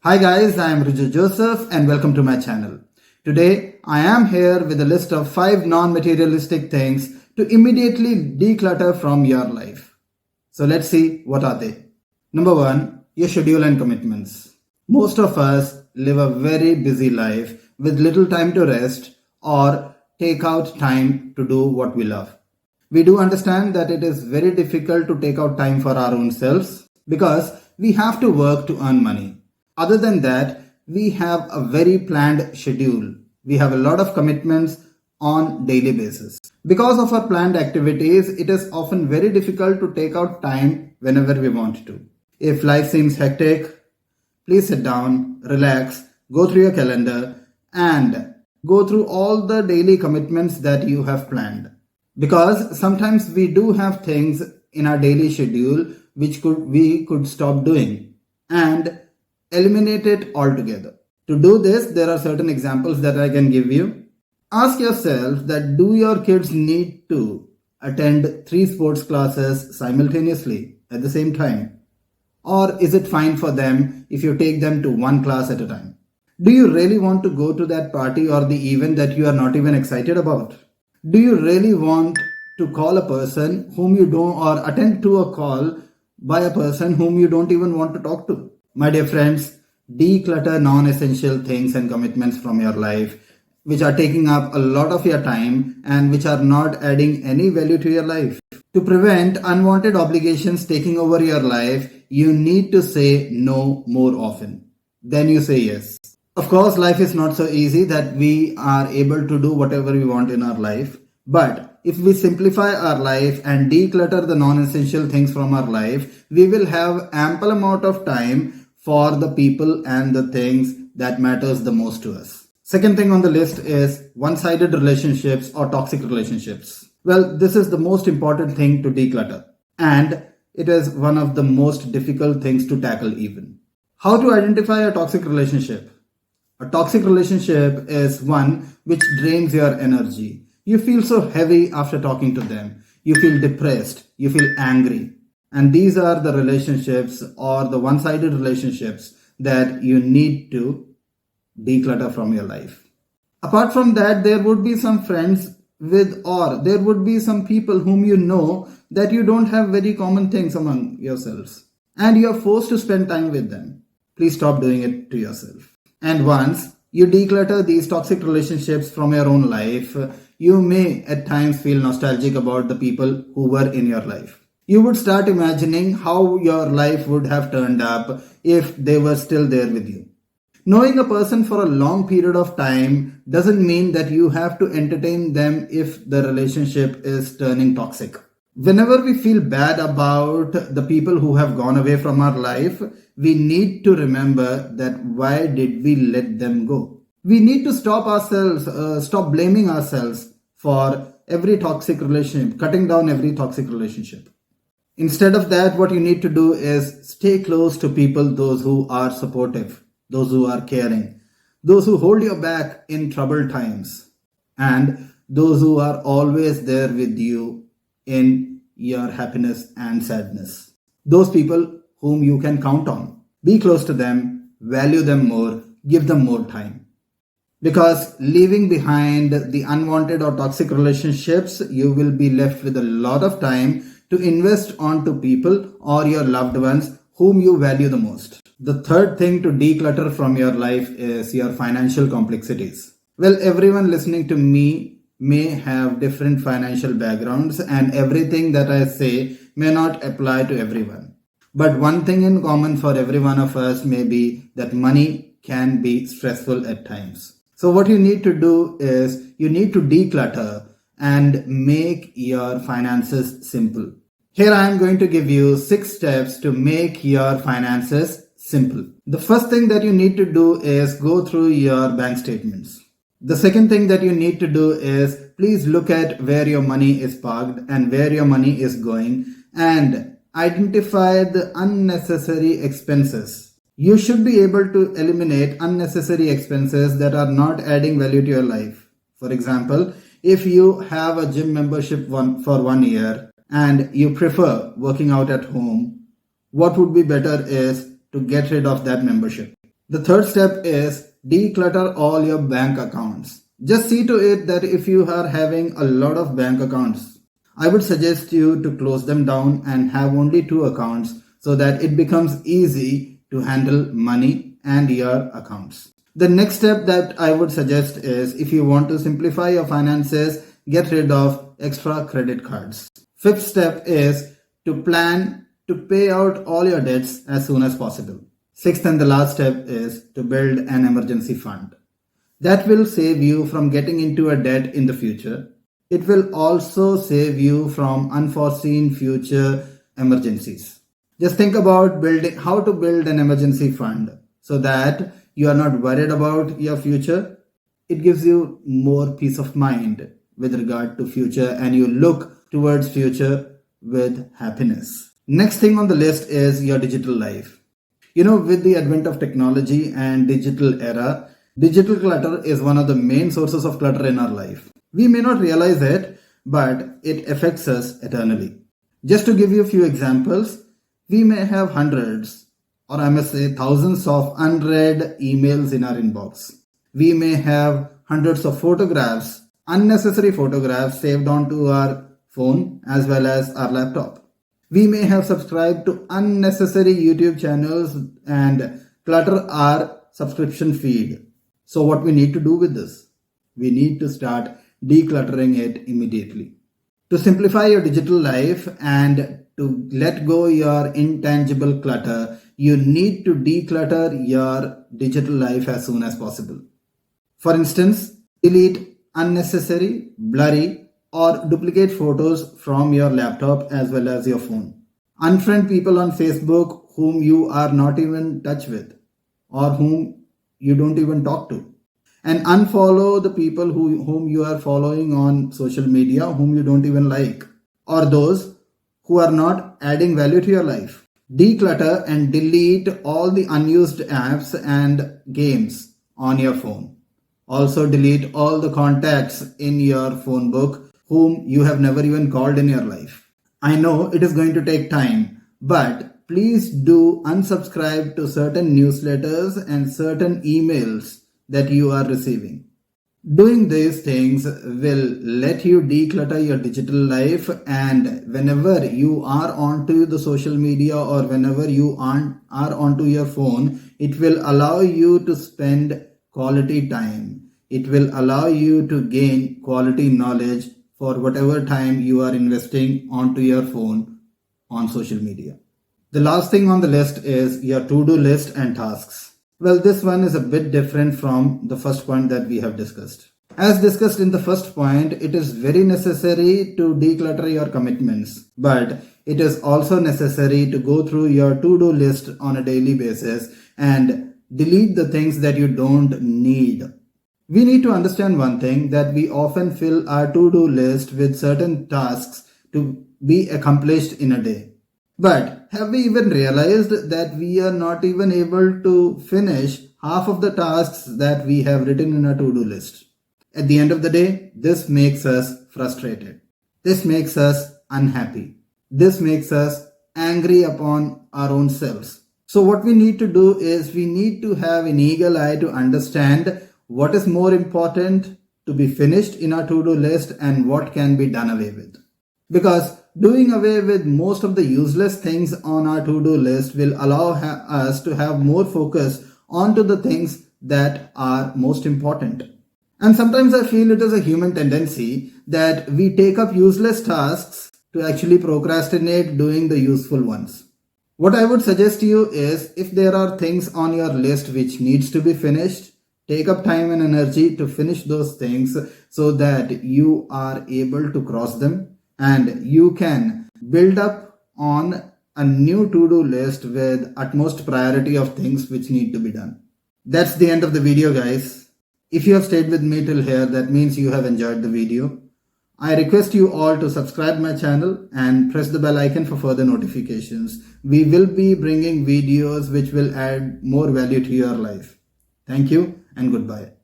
Hi guys, I am Rijo Joseph and welcome to my channel. Today I am here with a list of 5 non-materialistic things to immediately declutter from your life. So let's see what are they. Number 1, your schedule and commitments. Most of us live a very busy life with little time to rest or take out time to do what we love. We do understand that it is very difficult to take out time for our own selves because we have to work to earn money. Other than that, we have a very planned schedule. We have a lot of commitments on daily basis. Because of our planned activities, it is often very difficult to take out time whenever we want to. If life seems hectic, please sit down, relax, go through your calendar and go through all the daily commitments that you have planned. Because sometimes we do have things in our daily schedule which we could stop doing and eliminate it altogether. To do this, there are certain examples that I can give you. Ask yourself that do your kids need to attend 3 sports classes simultaneously at the same time? Or is it fine for them if you take them to one class at a time? Do you really want to go to that party or the event that you are not even excited about? Do you really want to call a person whom you don't, or attend to a call by a person whom you don't even want to talk to? My dear friends, declutter non-essential things and commitments from your life which are taking up a lot of your time and which are not adding any value to your life. To prevent unwanted obligations taking over your life, you need to say no more often. Then you say yes. Of course, life is not so easy that we are able to do whatever we want in our life. But if we simplify our life and declutter the non-essential things from our life, we will have ample amount of time for the people and the things that matters the most to us. Second thing on the list is one-sided relationships or toxic relationships. Well, this is the most important thing to declutter, and it is one of the most difficult things to tackle even. How to identify a toxic relationship? A toxic relationship is one which drains your energy. You feel so heavy after talking to them. You feel depressed. You feel angry. And these are the relationships or the one-sided relationships that you need to declutter from your life. Apart from that, there would be some friends or there would be some people whom you know that you don't have very common things among yourselves. And you are forced to spend time with them. Please stop doing it to yourself. And once you declutter these toxic relationships from your own life, you may at times feel nostalgic about the people who were in your life. You would start imagining how your life would have turned up if they were still there with you. Knowing a person for a long period of time doesn't mean that you have to entertain them if the relationship is turning toxic. Whenever we feel bad about the people who have gone away from our life, we need to remember that why did we let them go? We need to stop blaming ourselves for every toxic relationship, cutting down every toxic relationship. Instead of that, what you need to do is stay close to people, those who are supportive, those who are caring, those who hold your back in troubled times, and those who are always there with you in your happiness and sadness. Those people whom you can count on. Be close to them, value them more, give them more time. Because leaving behind the unwanted or toxic relationships, you will be left with a lot of time to invest onto people or your loved ones whom you value the most. The third thing to declutter from your life is your financial complexities. Well, everyone listening to me may have different financial backgrounds and everything that I say may not apply to everyone. But one thing in common for every one of us may be that money can be stressful at times. So what you need to do is you need to declutter and make your finances simple. Here I am going to give you 6 steps to make your finances simple. The first thing that you need to do is go through your bank statements. The second thing that you need to do is please look at where your money is parked and where your money is going and identify the unnecessary expenses. You should be able to eliminate unnecessary expenses that are not adding value to your life. For example, if you have a gym membership for 1 year and you prefer working out at home, what would be better is to get rid of that membership. The third step is declutter all your bank accounts. Just see to it that if you are having a lot of bank accounts, I would suggest you to close them down and have only two accounts so that it becomes easy to handle money and your accounts. The next step that I would suggest is if you want to simplify your finances, get rid of extra credit cards. Fifth step is to plan to pay out all your debts as soon as possible. Sixth and the last step is to build an emergency fund. That will save you from getting into a debt in the future. It will also save you from unforeseen future emergencies. Just think about how to build an emergency fund so that you are not worried about your future. It gives you more peace of mind with regard to future and you look towards future with happiness. Next thing on the list is your digital life. With the advent of technology and digital era, digital clutter is one of the main sources of clutter in our life. We may not realize it, but it affects us eternally. Just to give you a few examples, we may have hundreds, or I must say thousands of unread emails in our inbox. We may have hundreds of photographs, unnecessary photographs saved onto our phone as well as our laptop. We may have subscribed to unnecessary YouTube channels and clutter our subscription feed. So what we need to do with this? We need to start decluttering it immediately. To simplify your digital life and to let go your intangible clutter, you need to declutter your digital life as soon as possible. For instance, delete unnecessary, blurry, or duplicate photos from your laptop as well as your phone. Unfriend people on Facebook whom you are not even in touch with or whom you don't even talk to. And unfollow the people whom you are following on social media whom you don't even like or those who are not adding value to your life. Declutter and delete all the unused apps and games on your phone. Also delete all the contacts in your phone book whom you have never even called in your life. I know it is going to take time, but please do unsubscribe to certain newsletters and certain emails that you are receiving. Doing these things will let you declutter your digital life, and whenever you are onto the social media or whenever you are onto your phone, it will allow you to spend quality time. It will allow you to gain quality knowledge for whatever time you are investing onto your phone on social media. The last thing on the list is your to-do list and tasks. Well, this one is a bit different from the first point that we have discussed. As discussed in the first point, it is very necessary to declutter your commitments, but it is also necessary to go through your to-do list on a daily basis and delete the things that you don't need. We need to understand one thing, that we often fill our to-do list with certain tasks to be accomplished in a day. But have we even realized that we are not even able to finish half of the tasks that we have written in our to-do list? At the end of the day, this makes us frustrated. This makes us unhappy. This makes us angry upon our own selves. So what we need to do is we need to have an eagle eye to understand what is more important to be finished in our to-do list and what can be done away with. Because doing away with most of the useless things on our to-do list will allow us to have more focus onto the things that are most important. And sometimes I feel it is a human tendency that we take up useless tasks to actually procrastinate doing the useful ones. What I would suggest to you is, if there are things on your list which needs to be finished, take up time and energy to finish those things so that you are able to cross them and you can build up on a new to-do list with utmost priority of things which need to be done. That's the end of the video, guys. If you have stayed with me till here, that means you have enjoyed the video. I request you all to subscribe my channel and press the bell icon for further notifications. We will be bringing videos which will add more value to your life. Thank you and goodbye.